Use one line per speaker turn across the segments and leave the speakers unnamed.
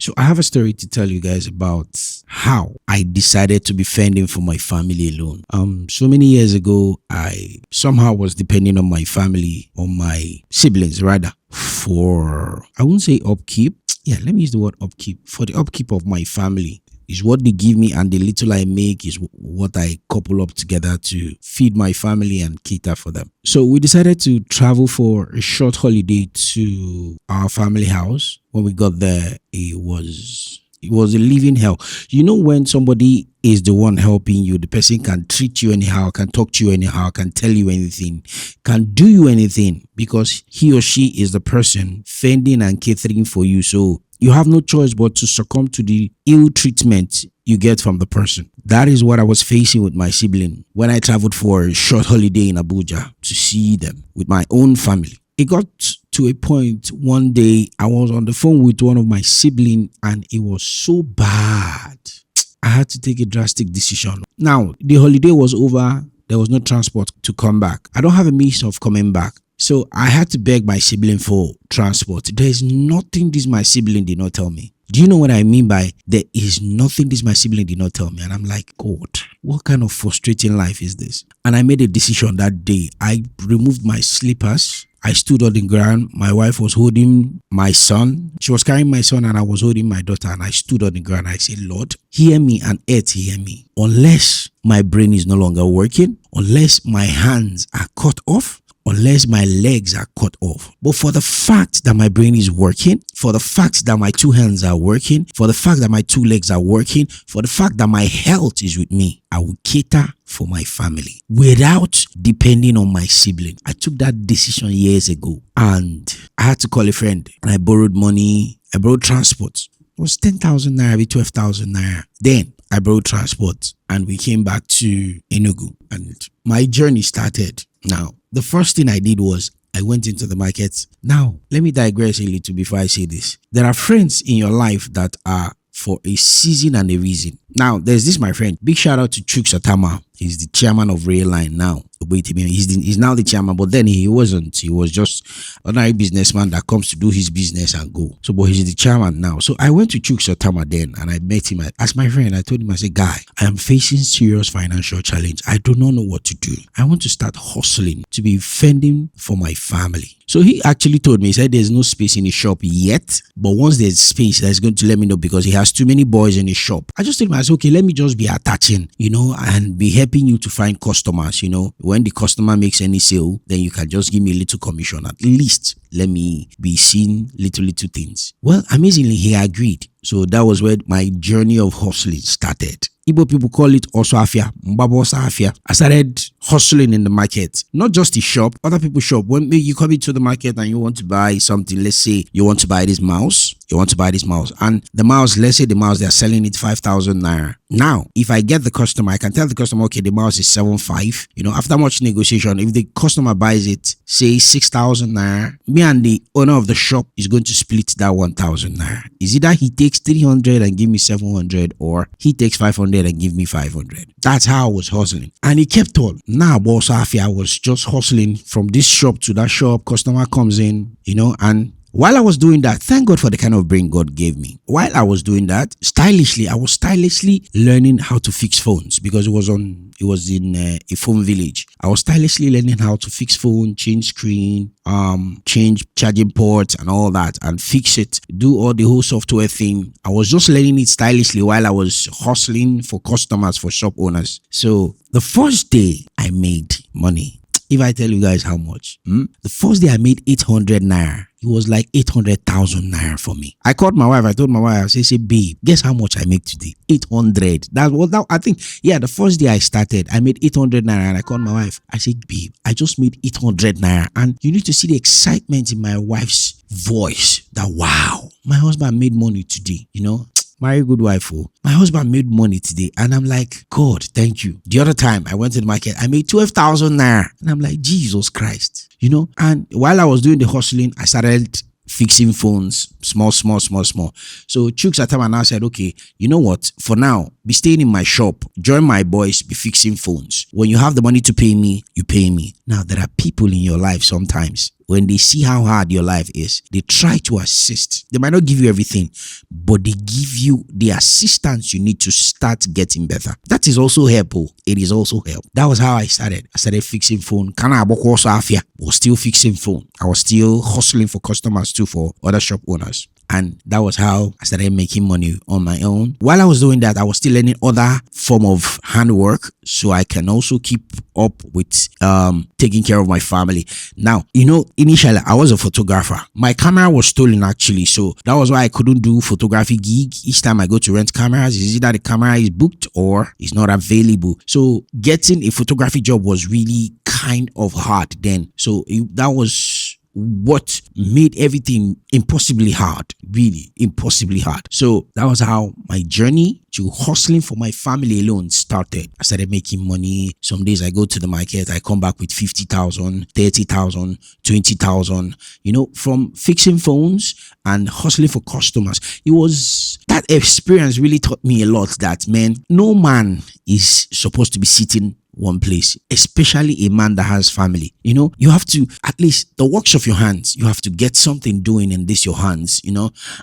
So I have a story to tell you guys about how I decided to be fending for my family alone. So many years ago, I somehow was depending on my family, on my siblings rather, for, I wouldn't say upkeep. Yeah, let me use the word upkeep. For the upkeep of my family. Is what they give me, and the little I make is what I couple up together to feed my family and cater for them. So we decided to travel for a short holiday to our family house. When we got there, it was a living hell. You know, when somebody is the one helping you, the person can treat you anyhow, can talk to you anyhow, can tell you anything, can do you anything, because he or she is the person fending and catering for you. So you have no choice but to succumb to the ill treatment you get from the person. That is what I was facing with my sibling when I traveled for a short holiday in Abuja to see them with my own family. It got to a point one day I was on the phone with one of my siblings and it was so bad. I had to take a drastic decision. Now, the holiday was over. There was no transport to come back. I don't have a means of coming back. So I had to beg my sibling for transport. There is nothing this my sibling did not tell me. Do you know what I mean by there is nothing this my sibling did not tell me? And I'm like, God, what kind of frustrating life is this? And I made a decision that day. I removed my slippers. I stood on the ground. My wife was holding my son. She was carrying my son and I was holding my daughter. And I stood on the ground. I said, Lord, hear me and earth hear me. Unless my brain is no longer working, unless my hands are cut off, unless my legs are cut off. But for the fact that my brain is working, for the fact that my two hands are working, for the fact that my two legs are working, for the fact that my health is with me, I will cater for my family without depending on my sibling. I took that decision years ago and I had to call a friend and I borrowed money. I borrowed transport. It was 10,000 naira, maybe 12,000 naira. Then I borrowed transport and we came back to Enugu and my journey started. Now, the first thing I did was I went into the market. Now, let me digress a little before I say this. There are friends in your life that are for a season and a reason. Now, there's this, my friend. Big shout out to Chuk Satama. He's the chairman of Rail Line now. He's now the chairman, but then he wasn't. He was just an ordinary businessman that comes to do his business and go. So, but he's the chairman now. So I went to Chuk Satama then and I met him as my friend. I told him, I said, guy, I am facing serious financial challenge. I do not know what to do. I want to start hustling to be fending for my family. So he actually told me, he said there's no space in the shop yet, but once there's space, he's going to let me know because he has too many boys in his shop. I just told him, I said, okay, let me just be attaching, and be helping you to find customers, when the customer makes any sale, then you can just give me a little commission. At least let me be seeing little things. Well, amazingly, he agreed. So that was where my journey of hustling started. Igbo people call it Osafia, Mbabo Afia. I started hustling in the market, not just the shop, other people's shop. When you come into the market and you want to buy something, let's say you want to buy this mouse, and the mouse, let's say the mouse, they're selling it 5,000 naira. Now, if I get the customer, I can tell the customer, okay, the mouse is 7,500. After much negotiation, if the customer buys it, say 6,000 naira, me and the owner of the shop is going to split that 1,000 naira. Is it that he takes 300 and give me 700, or he takes 500 and give me 500? That's how I was hustling. And he kept on. Now, boss Afi, I was just hustling from this shop to that shop. Customer comes in, and while I was doing that, thank God for the kind of brain God gave me. While I was doing that, I was stylishly learning how to fix phones because it was in a phone village. I was stylishly learning how to fix phone, change screen, change charging ports and all that, and fix it, do all the whole software thing. I was just learning it stylishly while I was hustling for customers, for shop owners. So the first day I made money, if I tell you guys how much, the first day I made 800 naira. It was like 800,000 naira for me. I called my wife. I told my wife, I said, babe, guess how much I make today? 800. I think, the first day I started, I made 800 naira and I called my wife. I said, babe, I just made 800 naira. And you need to see the excitement in my wife's voice that, wow, my husband made money today, Very good wife. My husband made money today. And I'm like, God, thank you. The other time I went to the market, I made 12,000 naira. And I'm like, Jesus Christ. And while I was doing the hustling, I started fixing phones, small. So Chuk Satama now said, okay, you know what? For now, be staying in my shop, join my boys, be fixing phones. When you have the money to pay me, you pay me. Now, there are people in your life sometimes, when they see how hard your life is, they try to assist. They might not give you everything, but they give you the assistance you need to start getting better. That is also help. It is also help. That was how I started. I started fixing phone. I was still fixing phone. I was still hustling for customers too, for other shop owners. And that was how I started making money on my own. While I was doing that, I was still learning other form of handwork, so I can also keep up with taking care of my family. Now, initially I was a photographer. My camera was stolen actually, so that was why I couldn't do photography gig. Each time I go to rent cameras, is either the camera is booked or it's not available. So getting a photography job was really kind of hard then. So that was what made everything impossibly hard, really impossibly hard. So that was how my journey to hustling for my family alone started. I started making money. Some days I go to the market, I come back with 50,000, 30,000, 20,000, from fixing phones and hustling for customers. That experience really taught me a lot that, man, no man is supposed to be sitting one place, especially a man that has family. You have to, at least the works of your hands, you have to get something doing in this your hands,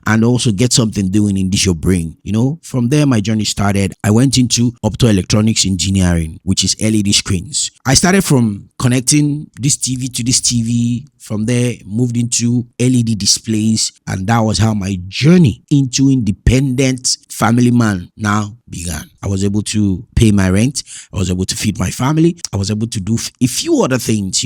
and also get something doing in this your brain. From there my journey started. I went into optoelectronics engineering, which is LED screens. I started from connecting this TV to this TV. From there, moved into LED displays, and that was how my journey into independent family man now began. I was able to pay my rent. I was able to feed my family. I was able to do a few other things,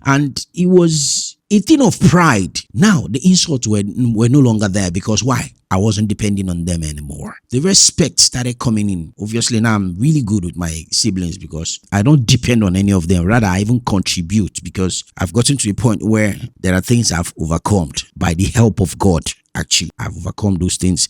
and it was a thing of pride. Now, the insults were no longer there because why? I wasn't depending on them anymore. The respect started coming in. Obviously, now I'm really good with my siblings because I don't depend on any of them. Rather, I even contribute because I've gotten to a point where there are things I've overcome by the help of God. Actually, I've overcome those things,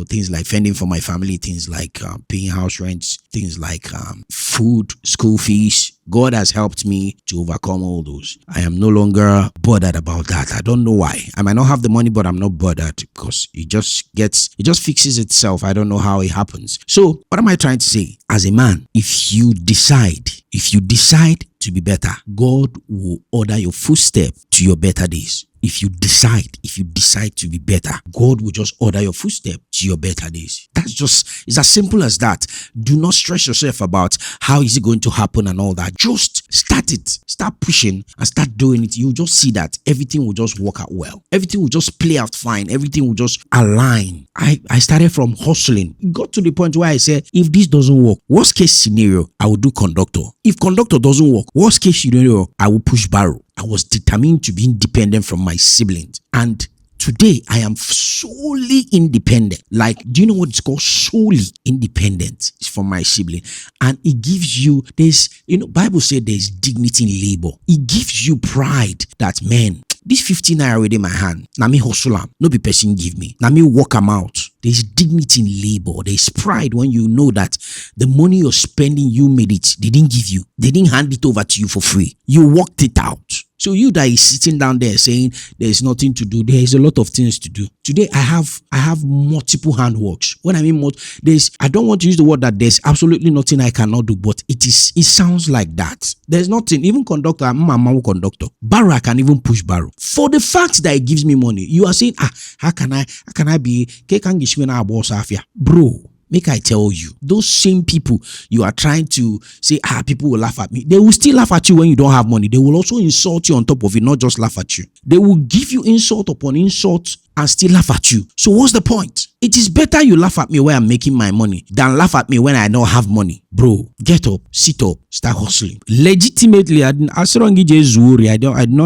things like fending for my family, things like paying house rents, things like food, school fees. God has helped me to overcome all those. I am no longer bothered about that. I don't know why. I might not have the money, but I'm not bothered because it just fixes itself. I don't know how it happens. So what am I trying to say? As a man, if you decide to be better, God will order your footstep to your better days. If you decide to be better, God will just order your footstep to your better days. It's as simple as that. Do not stress yourself about how is it going to happen and all that. Just start it. Start pushing and start doing it. You'll just see that everything will just work out well. Everything will just play out fine. Everything will just align. I started from hustling. It got to the point where I said, if this doesn't work, worst case scenario, I will do conductor. If conductor doesn't work, worst case scenario, I will push barrow. I was determined to be independent from my siblings. And today, I am solely independent. Like, do you know what it's called? Solely independent. It's from my sibling. And it gives you Bible said there's dignity in labor. It gives you pride that, man, this 15 naira within my hand, na me hustle am, no be person give me. Na me work am out. There's dignity in labor. There's pride when you know that the money you're spending, you made it. They didn't give you. They didn't hand it over to you for free. You worked it out. So you that is sitting down there saying there's nothing to do, there is a lot of things to do. Today I have multiple handworks. When I mean I don't want to use the word that there's absolutely nothing I cannot do, but it sounds like that. There's nothing. Even conductor, I'm conductor. Barrow, I can even push barrow. For the fact that it gives me money, you are saying, how can I be bro? Make I tell you, those same people you are trying to say, people will laugh at me. They will still laugh at you when you don't have money. They will also insult you on top of it, not just laugh at you. They will give you insult upon insult and still laugh at you. So what's the point? It is better you laugh at me when I'm making my money than laugh at me when I don't have money. Bro, get up, sit up, start hustling. Legitimately, I did not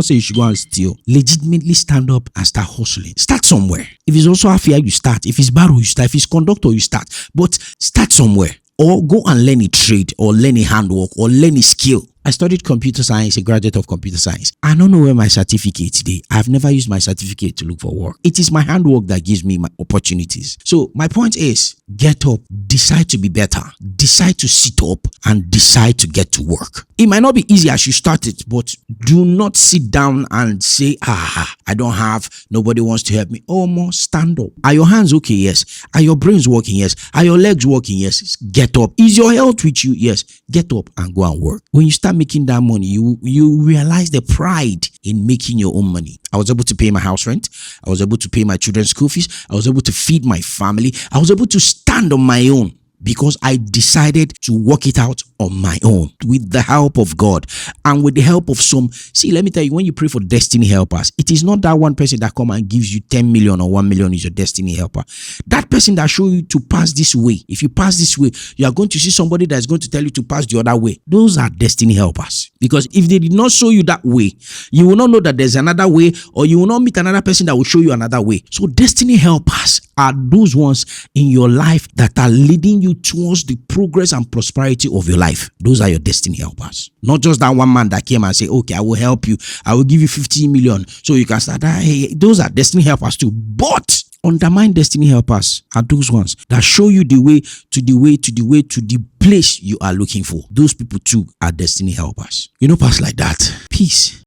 say you should go and steal. Legitimately stand up and start hustling. Start somewhere. If it's also affair, you start. If it's barrow, you start. If it's conductor, you start. But start somewhere. Or go and learn a trade or learn a handwork or learn a skill. I studied computer science, a graduate of computer science. I don't know where my certificate today. I've never used my certificate to look for work. It is my handwork that gives me my opportunities. So my point is, get up, decide to be better, decide to sit up, and decide to get to work. It might not be easy as you start it, but do not sit down and say, I don't have, nobody wants to help me. Oh, more stand up. Are your hands okay? Yes. Are your brains working? Yes. Are your legs working? Yes. Get up. Is your health with you? Yes. Get up and go and work. When you start making that money, you realize the pride in making your own money. I was able to pay my house rent. I was able to pay my children's school fees. I was able to feed my family. I was able to stand on my own because I decided to work it out on my own with the help of God and with the help of some. See, let me tell you, when you pray for destiny helpers, it is not that one person that come and gives you 10 million or 1 million is your destiny helper. That person that show you to pass this way, if you pass this way, you are going to see somebody that's going to tell you to pass the other way. Those are destiny helpers. Because if they did not show you that way, you will not know that there's another way, or you will not meet another person that will show you another way. So destiny helpers are those ones in your life that are leading you towards the progress and prosperity of your life. Those are your destiny helpers. Not just that one man that came and said, okay, I will help you. I will give you 15 million so you can start. Hey, those are destiny helpers too. But undermine destiny helpers are those ones that show you the way to the place you are looking for. Those people too are destiny helpers. Pass like that. Peace.